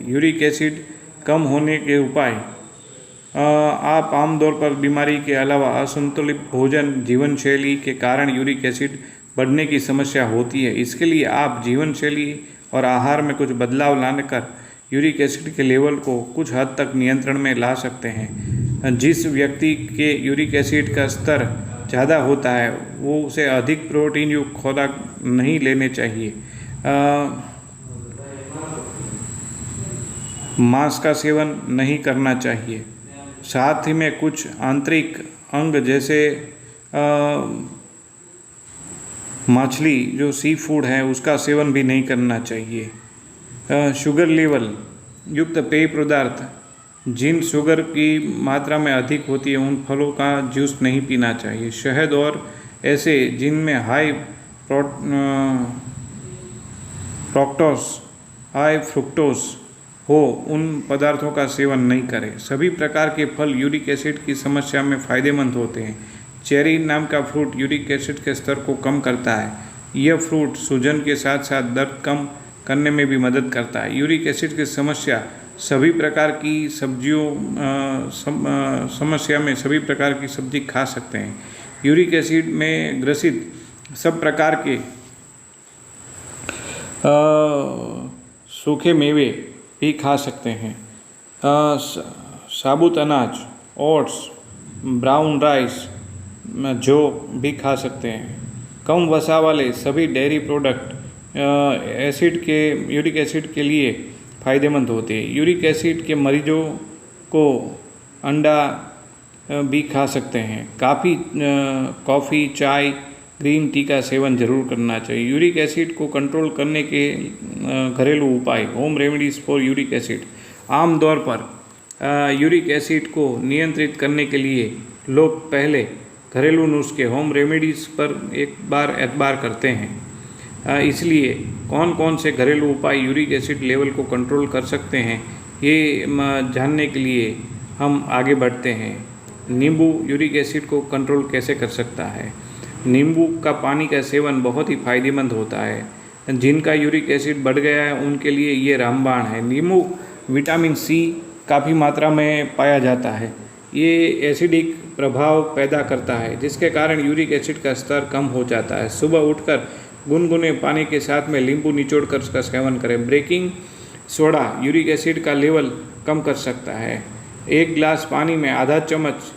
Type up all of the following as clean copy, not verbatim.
Uric acid कम होने के उपाय। आप आमतौर पर बीमारी के अलावा असंतुलित भोजन जीवन शैली के कारण यूरिक एसिड बढ़ने की समस्या होती है। इसके लिए आप जीवन शैली और आहार में कुछ बदलाव लाने कर यूरिक एसिड के लेवल को कुछ हद तक नियंत्रण में ला सकते हैं। जिस व्यक्ति के यूरिक एसिड का स्तर ज़्यादा होता है वो उसे अधिक प्रोटीन युक्त खुराक नहीं लेने चाहिए। मांस का सेवन नहीं करना चाहिए। साथ ही में कुछ आंतरिक अंग जैसे मछली जो सी फूड है उसका सेवन भी नहीं करना चाहिए। शुगर लेवल युक्त पेय पदार्थ जिन शुगर की मात्रा में अधिक होती है उन फलों का जूस नहीं पीना चाहिए। शहद और ऐसे जिनमें हाई फ्रुक्टोस हो उन पदार्थों का सेवन नहीं करें। सभी प्रकार के फल यूरिक एसिड की समस्या में फ़ायदेमंद होते हैं। चेरी नाम का फ्रूट यूरिक एसिड के स्तर को कम करता है। यह फ्रूट सूजन के साथ साथ दर्द कम करने में भी मदद करता है। यूरिक एसिड की समस्या सभी प्रकार की समस्या में सभी प्रकार की सब्जी खा सकते हैं। यूरिक एसिड में ग्रसित सब प्रकार के सूखे मेवे भी खा सकते हैं। साबुत अनाज, ओट्स, ब्राउन राइस जो भी खा सकते हैं। कम वसा वाले सभी डेयरी प्रोडक्ट यूरिक एसिड के लिए फ़ायदेमंद होते हैं। यूरिक एसिड के मरीजों को अंडा भी खा सकते हैं। कॉफ़ी, चाय, ग्रीन टी का सेवन जरूर करना चाहिए। यूरिक एसिड को कंट्रोल करने के घरेलू उपाय। Home remedies for uric acid. आमतौर पर यूरिक एसिड को नियंत्रित करने के लिए लोग पहले घरेलू नुस्खे होम रेमेडीज़ पर एक बार एतबार करते हैं। इसलिए कौन कौन से घरेलू उपाय यूरिक एसिड लेवल को कंट्रोल कर सकते हैं ये जानने के लिए हम आगे बढ़ते हैं। नींबू यूरिक एसिड को कंट्रोल कैसे कर सकता है। नींबू का पानी का सेवन बहुत ही फायदेमंद होता है। जिनका यूरिक एसिड बढ़ गया है उनके लिए ये रामबाण है। नींबू विटामिन सी काफ़ी मात्रा में पाया जाता है। ये एसिडिक प्रभाव पैदा करता है जिसके कारण यूरिक एसिड का स्तर कम हो जाता है। सुबह उठकर गुनगुने पानी के साथ में नींबू निचोड़ कर उसका सेवन करें। बेकिंग सोडा यूरिक एसिड का लेवल कम कर सकता है। 1 गिलास पानी में आधा चम्मच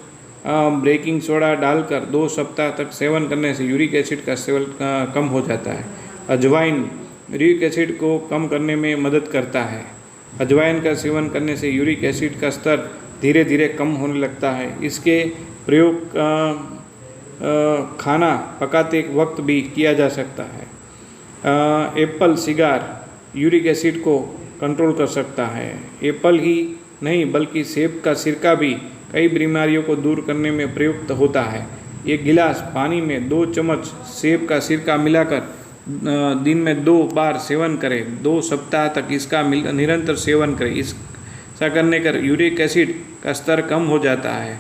बेकिंग सोडा डालकर 2 सप्ताह तक सेवन करने से यूरिक एसिड का सेवन कम हो जाता है। अजवाइन यूरिक एसिड को कम करने में मदद करता है। अजवाइन का सेवन करने से यूरिक एसिड का स्तर धीरे धीरे कम होने लगता है। इसके प्रयोग खाना पकाते वक्त भी किया जा सकता है। एप्पल सिगार यूरिक एसिड को कंट्रोल कर सकता है। एप्पल ही नहीं बल्कि सेब का सिरका भी कई बीमारियों को दूर करने में प्रयुक्त होता है। 1 गिलास पानी में 2 चम्मच सेब का सिरका मिलाकर दिन में 2 बार सेवन करें। 2 सप्ताह तक इसका निरंतर सेवन करें। ऐसा करने कर यूरिक एसिड का स्तर कम हो जाता है।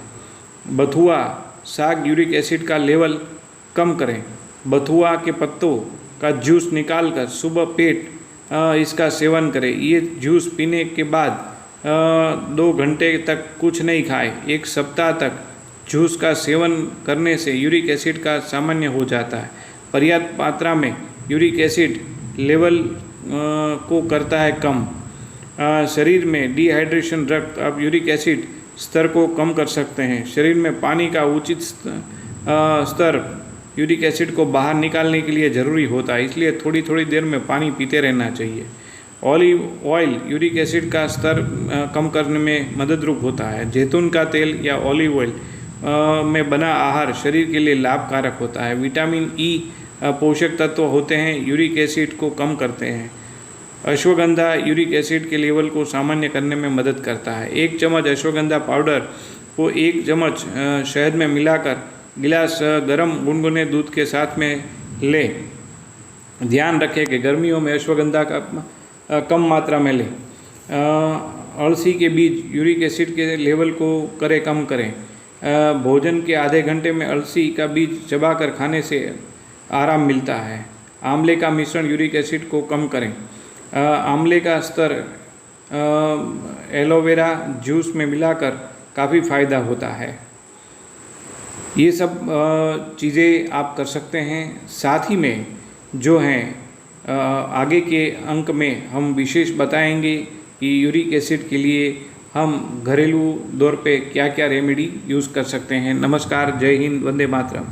बथुआ साग यूरिक एसिड का लेवल कम करें। बथुआ के पत्तों का जूस निकालकर सुबह पेट इसका सेवन करें। ये जूस पीने के बाद 2 घंटे तक कुछ नहीं खाए। 1 सप्ताह तक जूस का सेवन करने से यूरिक एसिड का सामान्य हो जाता है। पर्याप्त मात्रा में यूरिक एसिड लेवल को करता है कम। शरीर में डिहाइड्रेशन रक्त अब यूरिक एसिड स्तर को कम कर सकते हैं। शरीर में पानी का उचित स्तर यूरिक एसिड को बाहर निकालने के लिए ज़रूरी होता है। इसलिए थोड़ी थोड़ी देर में पानी पीते रहना चाहिए। ऑलिव ऑयल यूरिक एसिड का स्तर कम करने में मददरूप होता है। जैतून का तेल या ऑलिव ऑयल में बना आहार शरीर के लिए लाभकारक होता है। विटामिन ई पोषक तत्व होते हैं, यूरिक एसिड को कम करते हैं। अश्वगंधा यूरिक एसिड के लेवल को सामान्य करने में मदद करता है। 1 चम्मच अश्वगंधा पाउडर को 1 चम्मच शहद में मिलाकर गिलास गर्म गुनगुने दूध के साथ में लें। ध्यान रखें कि गर्मियों में अश्वगंधा का कम मात्रा में लें। अलसी के बीज यूरिक एसिड के लेवल को कम करें। भोजन के आधे घंटे में अलसी का बीज चबाकर खाने से आराम मिलता है। आंवले का मिश्रण यूरिक एसिड को कम करें। आंवले का स्तर एलोवेरा जूस में मिलाकर काफ़ी फ़ायदा होता है। ये सब चीज़ें आप कर सकते हैं। साथ ही में जो हैं आगे के अंक में हम विशेष बताएंगे कि यूरिक एसिड के लिए हम घरेलू दौर पे क्या क्या रेमेडी यूज़ कर सकते हैं। नमस्कार, जय हिंद, वंदे मातरम।